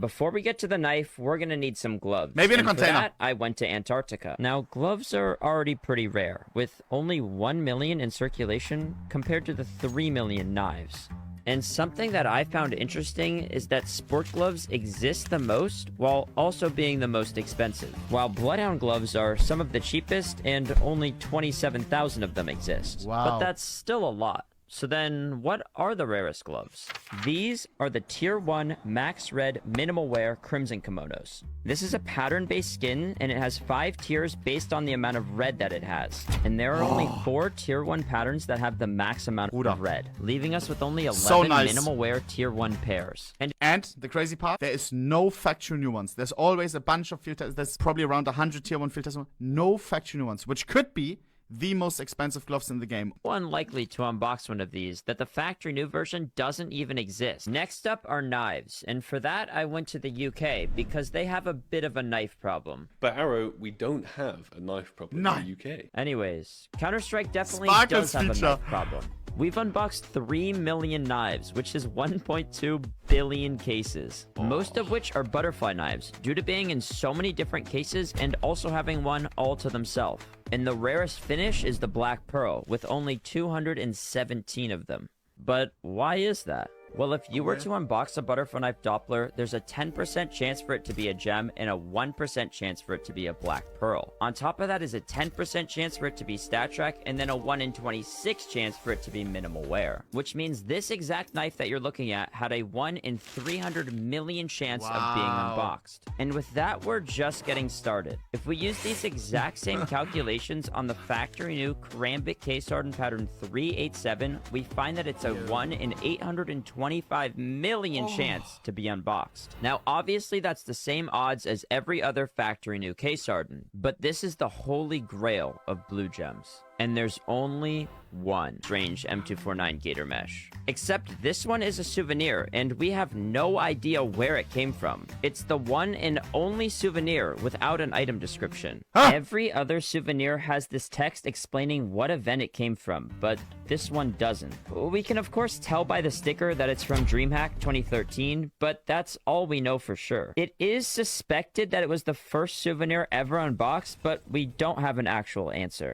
before we get to the knife, we're gonna need some gloves. Maybe in a And container. For that, I went to Antarctica. Now, gloves are already pretty rare, with only 1 million in circulation compared to the 3 million knives. And something that I found interesting is that sport gloves exist the most while also being the most expensive. While Bloodhound gloves are some of the cheapest and only 27,000 of them exist. Wow. But that's still a lot. So then, what are the rarest gloves? These are the Tier 1 Max Red Minimal Wear Crimson Kimonos. This is a pattern-based skin, and it has 5 tiers based on the amount of red that it has. And there are only 4 Tier 1 patterns that have the max amount of red, leaving us with only 11 Minimal Wear Tier 1 pairs. And the crazy part, there is no factory new ones. There's always a bunch of filters. There's probably around 100 Tier 1 filters. No factory new ones, which could be the most expensive gloves in the game. Unlikely to unbox one of these, that the factory new version doesn't even exist. Next up are knives, and for that I went to the UK because they have a bit of a knife problem. But Arrow, we don't have a knife problem in the UK. Anyways, Counter-Strike definitely Sparkles does have feature. a knife problem. We've unboxed 3 million knives, which is 1.2 billion cases, most of which are butterfly knives, due to being in so many different cases and also having one all to themselves. And the rarest finish is the Black Pearl, with only 217 of them. But why is that? Well, if you were to unbox a butterfly knife Doppler, there's a 10% chance for it to be a gem and a 1% chance for it to be a Black Pearl. On top of that is a 10% chance for it to be StatTrak, and then a 1 in 26 chance for it to be minimal wear. Which means this exact knife that you're looking at had a 1 in 300 million chance of being unboxed. And with that, we're just getting started. If we use these exact same calculations on the factory new Karambit case hardened pattern 387, we find that it's a 1 in 825 million chance to be unboxed. Now, obviously, that's the same odds as every other factory new case hardened, but this is the holy grail of blue gems. And there's only one strange M249 Gator Mesh. Except this one is a souvenir, and we have no idea where it came from. It's the one and only souvenir without an item description. Every other souvenir has this text explaining what event it came from, but this one doesn't. We can of course tell by the sticker that it's from DreamHack 2013, but that's all we know for sure. It is suspected that it was the first souvenir ever unboxed, but we don't have an actual answer.